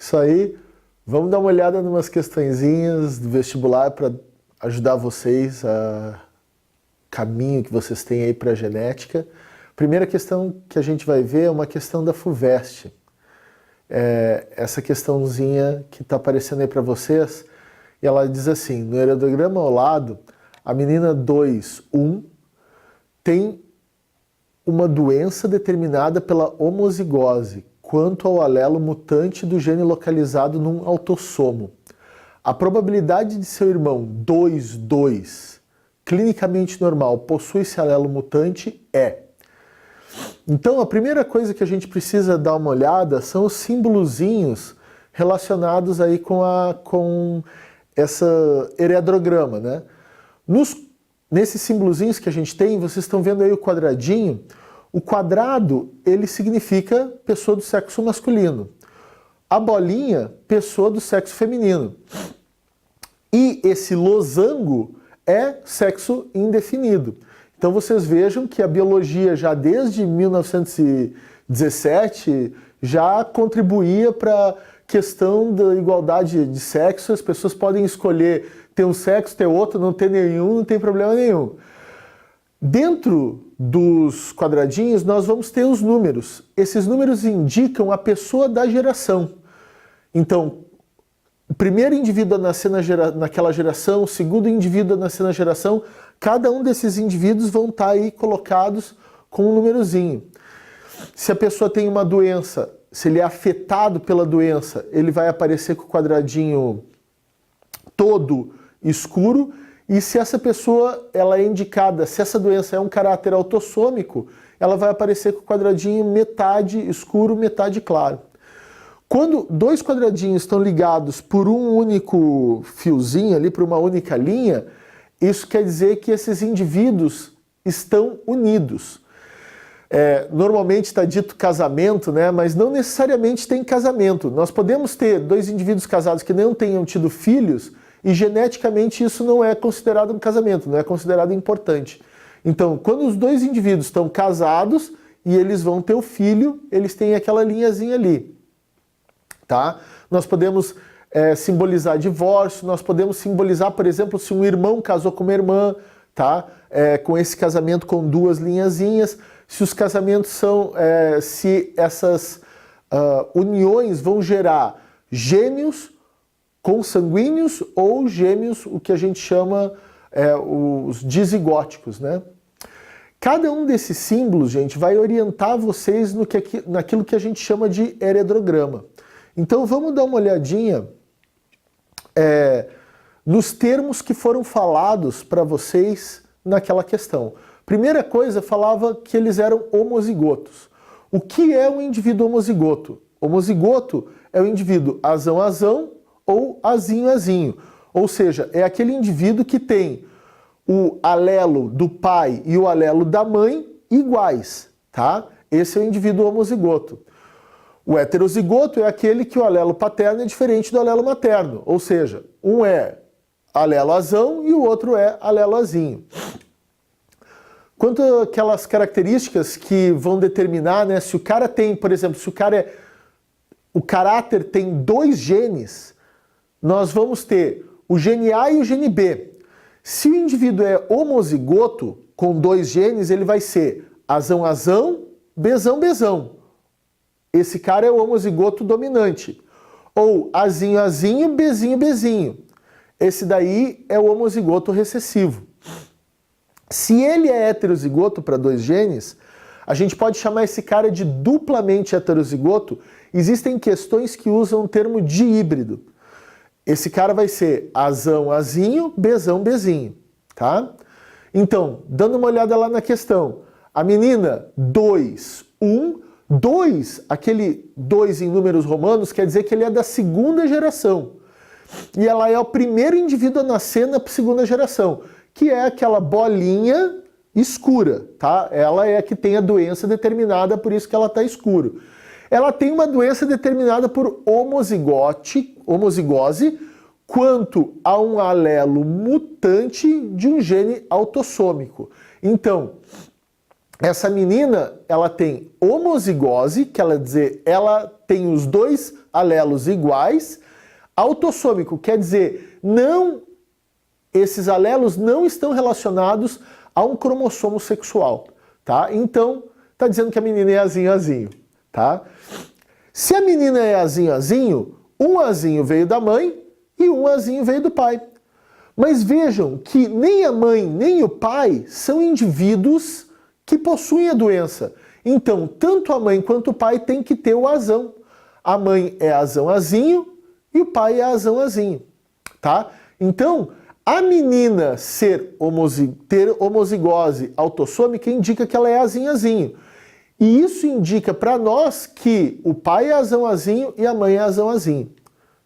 Isso aí. Vamos dar uma olhada em umas questõezinhas do vestibular para ajudar vocês a caminho que vocês têm aí para a genética. Primeira questão que a gente vai ver é uma questão da FUVEST. Essa questãozinha que está aparecendo aí para vocês, e ela diz assim: no heredograma ao lado, a menina 2.1 tem uma doença determinada pela homozigose quanto ao alelo mutante do gene localizado num autossomo. A probabilidade de seu irmão 2.2, clinicamente normal, possui esse alelo mutante é. Então, a primeira coisa que a gente precisa dar uma olhada são os símbolozinhos relacionados aí com essa heredograma, né? Nesses símbolozinhos que a gente tem, vocês estão vendo aí o quadradinho. O quadrado, ele significa pessoa do sexo masculino. A bolinha, pessoa do sexo feminino. E esse losango é sexo indefinido. Então vocês vejam que a biologia já desde 1917 já contribuía para a questão da igualdade de sexo. As pessoas podem escolher ter um sexo, ter outro, não ter nenhum, não tem problema nenhum. Dentro dos quadradinhos nós vamos ter os números. Esses números indicam a pessoa da geração. Então, o primeiro indivíduo a nascer naquela geração, o segundo indivíduo a nascer na geração, cada um desses indivíduos vão estar aí colocados com um númerozinho. Se a pessoa tem uma doença, se ele é afetado pela doença, ele vai aparecer com o quadradinho todo escuro. E se essa pessoa ela é indicada, se essa doença é um caráter autossômico, ela vai aparecer com o quadradinho metade escuro, metade claro. Quando dois quadradinhos estão ligados por um único fiozinho ali, por uma única linha, isso quer dizer que esses indivíduos estão unidos. Normalmente está dito casamento, né? Mas não necessariamente tem casamento. Nós podemos ter dois indivíduos casados que não tenham tido filhos e geneticamente isso não é considerado um casamento, não é considerado importante. Então, quando os dois indivíduos estão casados e eles vão ter o filho, eles têm aquela linhazinha ali. Tá? Nós podemos simbolizar divórcio, nós podemos simbolizar, por exemplo, se um irmão casou com uma irmã, tá? Com esse casamento com duas linhazinhas, se os casamentos são, se essas uniões vão gerar gêmeos consanguíneos ou gêmeos, o que a gente chama os dizigóticos, né? Cada um desses símbolos, gente, vai orientar vocês naquilo que a gente chama de heredograma. Então vamos dar uma olhadinha nos termos que foram falados para vocês naquela questão. Primeira coisa, falava que eles eram homozigotos. O que é um indivíduo homozigoto? Homozigoto é o indivíduo azão-azão ou azinho-azinho. Ou seja, é aquele indivíduo que tem o alelo do pai e o alelo da mãe iguais, tá? Esse é o indivíduo homozigoto. O heterozigoto é aquele que o alelo paterno é diferente do alelo materno, ou seja, um é alelo azão e o outro é alelo azinho. Quanto àquelas características que vão determinar, né, se o cara tem, por exemplo, se o caráter tem dois genes, nós vamos ter o gene A e o gene B. Se o indivíduo é homozigoto, com dois genes, ele vai ser azão-azão, bezão-bezão. Esse cara é o homozigoto dominante. Ou azinho-azinho, bezinho-bezinho. Esse daí é o homozigoto recessivo. Se ele é heterozigoto para dois genes, a gente pode chamar esse cara de duplamente heterozigoto. Existem questões que usam o termo híbrido. Esse cara vai ser azão-azinho, bezão-bezinho, tá? Então, dando uma olhada lá na questão, a menina 2.1, 2, aquele 2 em números romanos, quer dizer que ele é da segunda geração. E ela é o primeiro indivíduo a nascer na segunda geração, que é aquela bolinha escura, tá? Ela é a que tem a doença determinada, por isso que ela está escuro. Ela tem uma doença determinada por homozigose quanto a um alelo mutante de um gene autossômico. Então, essa menina, ela tem homozigose, que ela dizer, ela tem os dois alelos iguais. Autossômico quer dizer, não, esses alelos não estão relacionados a um cromossomo sexual, tá? Então, tá dizendo que a menina é azinho, azinho, tá? Se a menina é azinho, azinho, um azinho veio da mãe e um azinho veio do pai. Mas vejam que nem a mãe nem o pai são indivíduos que possuem a doença. Então, tanto a mãe quanto o pai têm que ter o azão. A mãe é azão, azinho e o pai é azão, azinho, tá? Então, a menina ter homozigose autossômica indica que ela é azinho, azinho. E isso indica para nós que o pai é azão, azinho e a mãe é azão, azinho,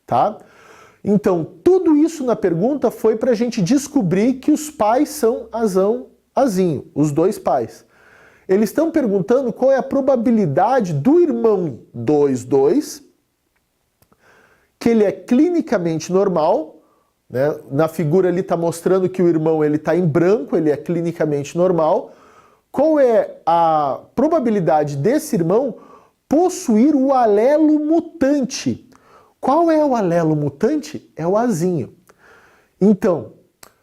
tá? Então, tudo isso na pergunta foi para a gente descobrir que os pais são azão, azinho, os dois pais. Eles estão perguntando qual é a probabilidade do irmão 2,2, que ele é clinicamente normal, né? Na figura ali está mostrando que o irmão está em branco, ele é clinicamente normal. Qual é a probabilidade desse irmão possuir o alelo mutante? Qual é o alelo mutante? É o azinho. Então,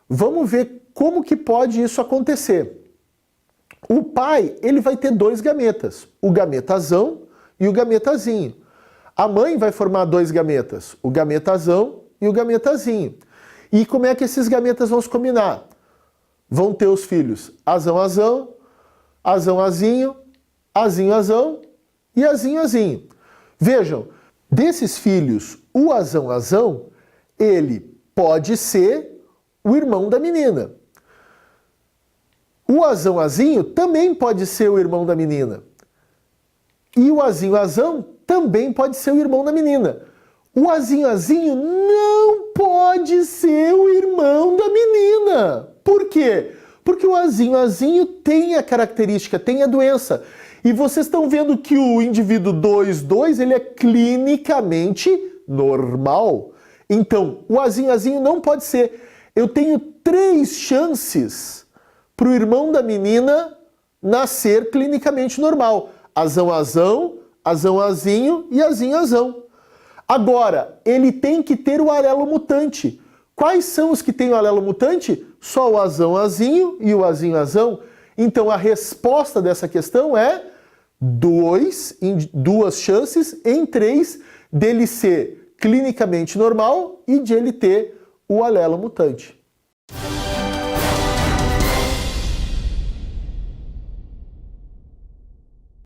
vamos ver como que pode isso acontecer. O pai, ele vai ter dois gametas, o gametazão e o gametazinho. A mãe vai formar dois gametas, o gametazão e o gametazinho. E como é que esses gametas vão se combinar? Vão ter os filhos azão, azão, azão, azinho, azinho, azão e azinho, azinho. Vejam, desses filhos, o azão, azão, ele pode ser o irmão da menina. O azão, azinho também pode ser o irmão da menina. E o azinho, azão também pode ser o irmão da menina. O azinho, azinho não pode ser o irmão da menina. Por quê? Porque o azinho, azinho tem a característica, tem a doença. E vocês estão vendo que o indivíduo 2,2, ele é clinicamente normal. Então, o azinho, azinho não pode ser. Eu tenho 3 chances para o irmão da menina nascer clinicamente normal. Azão, azão, azão, azinho e azinho, azão. Agora, ele tem que ter o alelo mutante. Quais são os que têm o alelo mutante? Só o azão, azinho e o azinho, azão. Então, a resposta dessa questão é 2 chances em 3 dele ser clinicamente normal e de ele ter o alelo mutante.